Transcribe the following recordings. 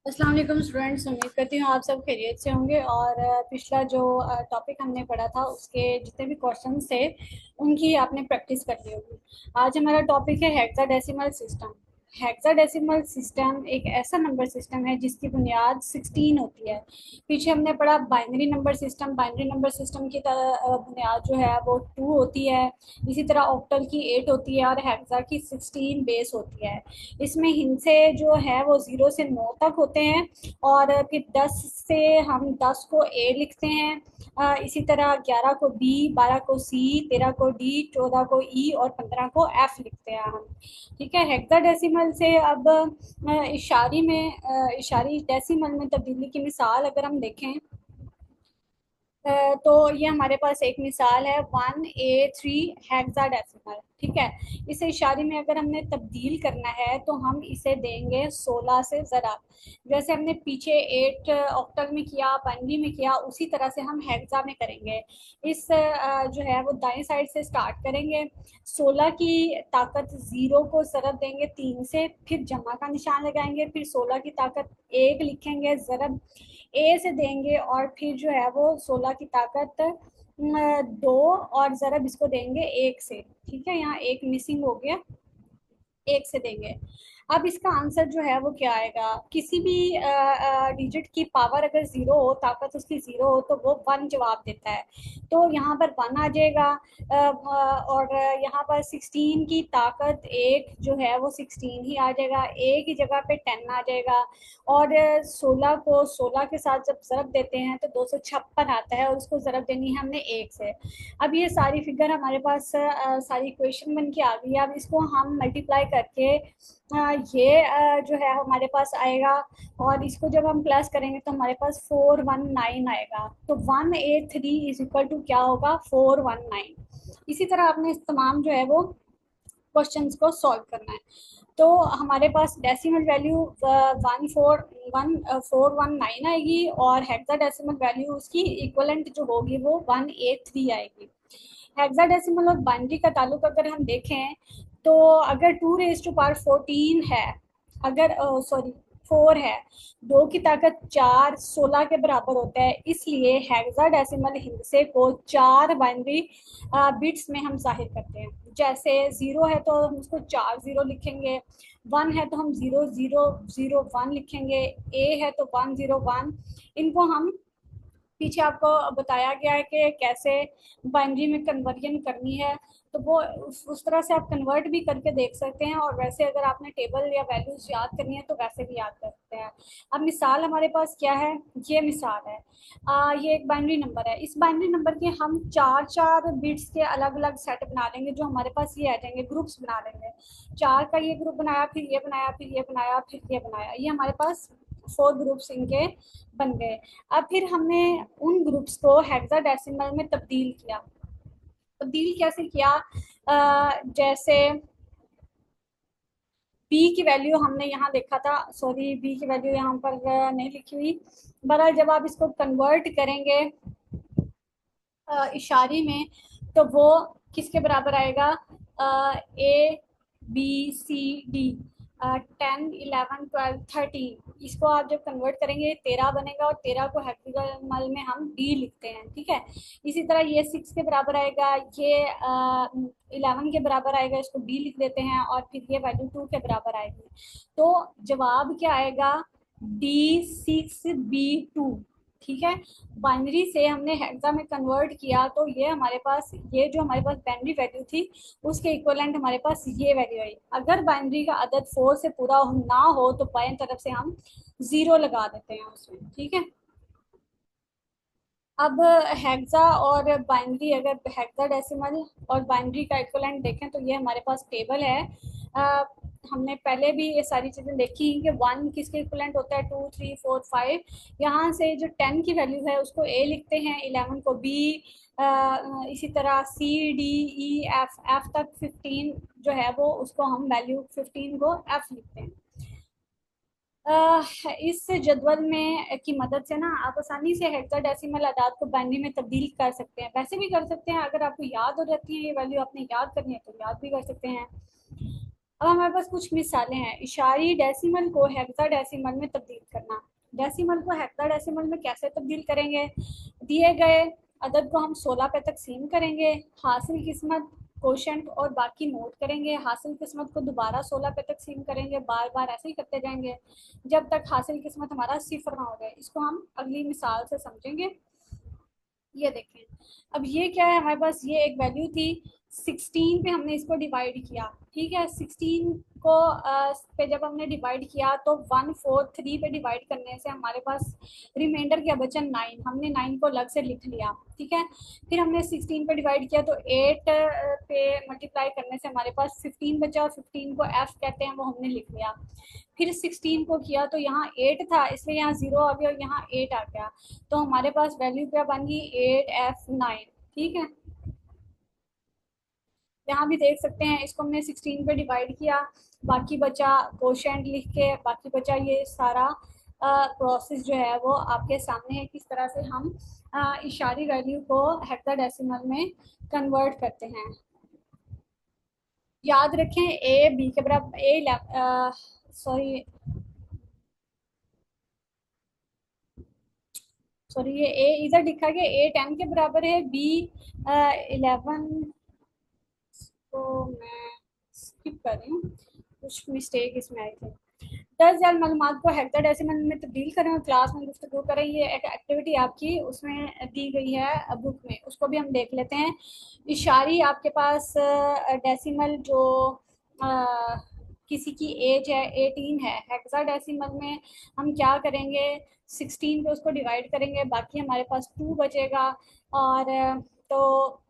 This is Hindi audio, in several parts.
अस्सलाम वालेकुम स्टूडेंट्स। उम्मीद करती हूँ आप सब खैरियत से होंगे। और पिछला जो टॉपिक हमने पढ़ा था उसके जितने भी क्वेश्चंस थे उनकी आपने प्रैक्टिस कर ली होगी। आज हमारा टॉपिक है हेक्साडेसिमल सिस्टम। हेक्साडेसिमल सिस्टम एक ऐसा नंबर सिस्टम है जिसकी बुनियाद 16 होती है। पीछे हमने पढ़ा binary number system. Binary number system की बुनियाद जो है वो 2 होती है। इसी तरह ऑक्टल की 8 होती है और हेक्सा की 16 बेस होती है। इसमें हिंसे जो है वो 0 से 9 तक होते हैं। और फिर 10 से हम 10 को ए लिखते हैं। इसी तरह 11 को बी, 12 को सी, 13 को डी, 14 को ई और 15 को एफ लिखते हैं हम। ठीक है। हेक्साडेसिमल से अब इशारी डेसिमल में तब्दीली की मिसाल अगर हम देखें, तो ये हमारे पास एक मिसाल है 1A3 हेक्साडेसिमल। ठीक है। इसे इशारे में अगर हमने तब्दील करना है तो हम इसे देंगे 16 से ज़रा। जैसे हमने पीछे 8 ऑक्टल में किया, बाइनरी में किया, उसी तरह से हम हेक्सा में करेंगे। इस जो है वो दाएं साइड से स्टार्ट करेंगे। 16 की ताकत 0 को ज़रब देंगे 3 से, फिर जमा का निशान लगाएंगे, फिर 16 की ताकत 1 लिखेंगे, ज़रब ए से देंगे, और फिर जो है वो 16 की ताकत 2 और ज़रब इसको देंगे 1 से। ठीक है। यहाँ एक मिसिंग हो गया, 1 से देंगे। अब इसका आंसर जो है वो क्या आएगा? किसी भी डिजिट की पावर अगर 0 हो, ताकत उसकी 0 हो, तो वो 1 जवाब देता है। तो यहाँ पर 1 आ जाएगा। और यहाँ पर 16 की ताकत 1 जो है वो 16 ही आ जाएगा। ए की जगह पे 10 आ जाएगा। और 16 को 16 के साथ जब ज़रब देते हैं तो 256 आता है, और उसको ज़रब देनी है हमने 1 से। अब ये सारी फिगर हमारे पास सारी इक्वेशन बन के आ गई है। अब इसको हम मल्टीप्लाई करके ये जो है हमारे पास आएगा, और इसको जब हम प्लस करेंगे तो हमारे पास 419 आएगा। तो 1A3 इज इक्वल टू क्या होगा? 419। इसी तरह आपने इस तमाम जो है वो क्वेश्चंस को सॉल्व करना है। तो हमारे पास डेसिमल वैल्यू 419 आएगी, और हेक्साडेसिमल वैल्यू उसकी इक्वलेंट जो होगी वो 1A3 आएगी। हेक्साडेसिमल और बाइनरी का ताल्लुक अगर हम देखें, तो अगर 2 रेज़ टू पावर 14 है, अगर सॉरी 4 है, 2 की ताकत 4 16 के बराबर होता है, इसलिए हेक्साडेसिमल हिंसे को 4 बाइनरी बिट्स में हम जाहिर करते हैं। जैसे 0 है तो हम उसको 4 0 लिखेंगे, 1 है तो हम 0 0 0 1 लिखेंगे, ए है तो 1 0 1। इनको हम पीछे आपको बताया गया है कि कैसे बाइनरी में कन्वर्जन करनी है, तो वो उस तरह से आप कन्वर्ट भी करके देख सकते हैं, और वैसे अगर आपने टेबल या वैल्यूज याद करनी है तो वैसे भी याद कर सकते हैं। अब मिसाल हमारे पास क्या है? ये मिसाल है। ये एक बाइनरी नंबर है। इस बाइनरी नंबर के हम चार चार बिट्स के अलग अलग सेट बना लेंगे, जो हमारे पास ये आ जाएंगे, ग्रुप्स बना लेंगे। 4 का ये ग्रुप बनाया, फिर ये बनाया, फिर ये बनाया, फिर ये बनाया, ये हमारे पास 4 ग्रुप्स इनके बन गए। अब फिर हमने उन ग्रुप्स को हेक्साडेसिमल में तब्दील किया। तब्दील कैसे किया? जैसे बी की वैल्यू हमने यहाँ देखा था, सॉरी बी की वैल्यू यहाँ पर नहीं लिखी हुई। बहरहाल जब आप इसको कन्वर्ट करेंगे इशारी में, तो वो किसके बराबर आएगा? A B C D, 10 11 12 13। इसको आप जब कन्वर्ट करेंगे 13 बनेगा, और 13 को हेक्साडेसिमल में हम डी लिखते हैं। ठीक है। इसी तरह ये 6 के बराबर आएगा, ये 11 के बराबर आएगा, इसको डी लिख देते हैं, और फिर ये वैल्यू 2 के बराबर आएगी। तो जवाब क्या आएगा? D6B2। ठीक है। बाइनरी से हमने हेक्सा में कन्वर्ट किया, तो ये हमारे पास, ये जो हमारे पास बाइनरी वैल्यू थी उसके इक्वलेंट हमारे पास ये वैल्यू आई। अगर बाइनरी का अदद 4 से पूरा ना हो तो बाएं तरफ से हम 0 लगा देते हैं उसमें। ठीक है। अब हेक्सा और बाइनरी, अगर हेक्सा डेसिमल और बाइनरी का इक्वलेंट देखें तो ये हमारे पास टेबल है। अ, हमने पहले भी ये सारी चीज़ें देखी कि 1 किसके इक्वलेंट होता है, 2 3 4 5। यहाँ से जो 10 की वैल्यू है उसको ए लिखते हैं, 11 को बी, इसी तरह C D E F, F तक 15 जो है वो उसको हम वैल्यू 15 को एफ लिखते हैं। इस जदवल में की मदद से ना आप आसानी से हेक्साडेसिमल अदाद को बाइनरी में तब्दील कर सकते हैं। वैसे भी कर सकते हैं, अगर आपको याद हो जाती है ये वैल्यू, आपने याद करनी है तो याद भी कर सकते हैं। अब हमारे पास कुछ मिसालें हैं। इशारी डेसिमल को हेक्साडेसिमल में तब्दील करना। डेसिमल को हेक्साडेसिमल में कैसे तब्दील करेंगे? दिए गए अदद को हम 16 पे तकसीम करेंगे, हासिल किस्मत कोशेंट और बाकी नोट करेंगे, हासिल किस्मत को दोबारा 16 पे तकसीम करेंगे, बार बार ऐसे ही करते जाएंगे जब तक हासिल किस्मत हमारा सिफर ना हो जाए। इसको हम अगली मिसाल से समझेंगे। ये देखें, अब ये क्या है हमारे पास, ये एक वैल्यू थी 16 पे, हमने इसको डिवाइड किया। ठीक है, 16 को पे जब हमने डिवाइड किया तो 143 पे डिवाइड करने से हमारे पास रिमाइंडर क्या बचा, 9। हमने 9 को अलग से लिख लिया। ठीक है, फिर हमने 16 पे डिवाइड किया तो 8 पे मल्टीप्लाई करने से हमारे पास 15 बचा, और 15 को एफ कहते हैं, वो हमने लिख लिया। फिर 16 को किया तो यहाँ 8 था, इसलिए यहाँ 0 आ गया और यहाँ 8 आ गया, तो हमारे पास वैल्यू क्या बन गई, 8F9। ठीक है, यहाँ भी देख सकते हैं, इसको हमने 16 पे डिवाइड किया, बाकी बचा कोशेंट लिख के, बाकी बचा ये सारा प्रोसेस जो है वो आपके सामने है, किस तरह से हम इशारी वैल्यू को हेक्साडेसिमल में कन्वर्ट करते हैं। याद रखें ए बी के बराबर, सॉरी सॉरी, ये ए इधर लिखा गया ए 10 के बराबर है, बी 11 को मैं स्किप कर रही हूँ, कुछ मिस्टेक इसमें आई थी। 10,000 मालूमात को हेक्साडेसिमल में तब्दील करें और क्लास में गुफ्तगू करें, ये एक एक्टिविटी आपकी उसमें दी गई है बुक में, उसको भी हम देख लेते हैं। इशारी आपके पास डेसिमल जो किसी की एज है 18 है, हेक्साडेसिमल में हम क्या करेंगे, 16 पे उसको डिवाइड करेंगे, बाकी हमारे पास 2 बचेगा। और तो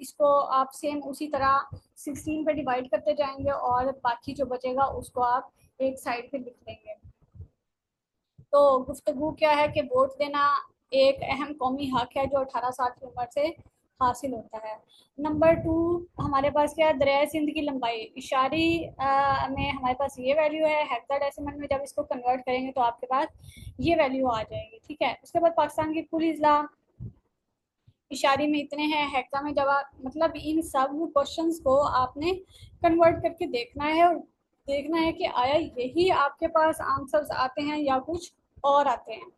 इसको आप सेम उसी तरह 16 पे डिवाइड करते जाएंगे और बाकी जो बचेगा उसको आप एक साइड पे लिख लेंगे। तो गुफ्तगू क्या है कि वोट देना एक अहम कौमी हक है जो 18 साल की उम्र से हासिल होता है। नंबर 2, हमारे पास क्या है, दरिया सिंध की लंबाई। इशारी में हमारे पास ये वैल्यू है, हेक्साडेसिमल में जब इसको कन्वर्ट करेंगे तो आपके पास ये वैल्यू आ जाएगी। ठीक है, उसके बाद पाकिस्तान के कुल इजला इशारी में इतने हैं, हेक्सा में जब आप, मतलब इन सब क्वेश्चंस को आपने कन्वर्ट करके देखना है और देखना है कि आया यही आपके पास आंसर्स आते हैं या कुछ और आते हैं।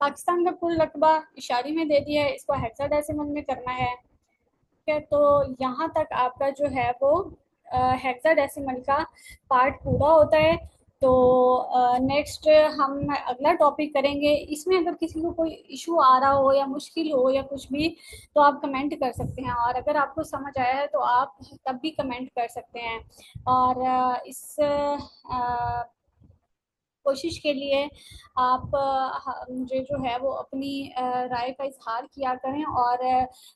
पाकिस्तान का कुल रकबा इशारी में दे दिया है, इसको हेक्साडेसिमल में करना है। ठीक है, तो यहाँ तक आपका जो है वो हेक्साडेसिमल का पार्ट पूरा होता है। तो नेक्स्ट हम अगला टॉपिक करेंगे, इसमें अगर किसी को कोई इशू आ रहा हो या मुश्किल हो या कुछ भी, तो आप कमेंट कर सकते हैं, और अगर आपको समझ आया है तो आप तब भी कमेंट कर सकते हैं। और इस कोशिश के लिए आप मुझे जो है वो अपनी राय का इजहार किया करें, और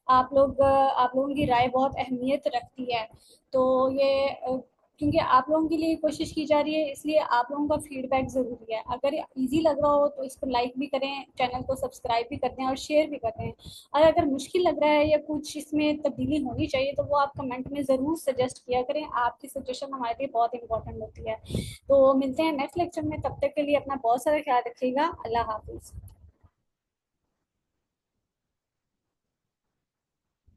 आप लोगों की राय बहुत अहमियत रखती है। तो ये क्योंकि आप लोगों के लिए कोशिश की जा रही है, इसलिए आप लोगों का फीडबैक ज़रूरी है। अगर इजी लग रहा हो तो इसको लाइक भी करें, चैनल को सब्सक्राइब भी कर दें और शेयर भी कर दें। और अगर मुश्किल लग रहा है या कुछ इसमें तब्दीली होनी चाहिए तो वो आप कमेंट में ज़रूर सजेस्ट किया करें, आपकी सजेशन हमारे लिए बहुत इंपॉर्टेंट होती है। तो मिलते हैं नेक्स्ट लेक्चर में, तब तक के लिए अपना बहुत सारा ख्याल रखिएगा। अल्लाह हाफिज़।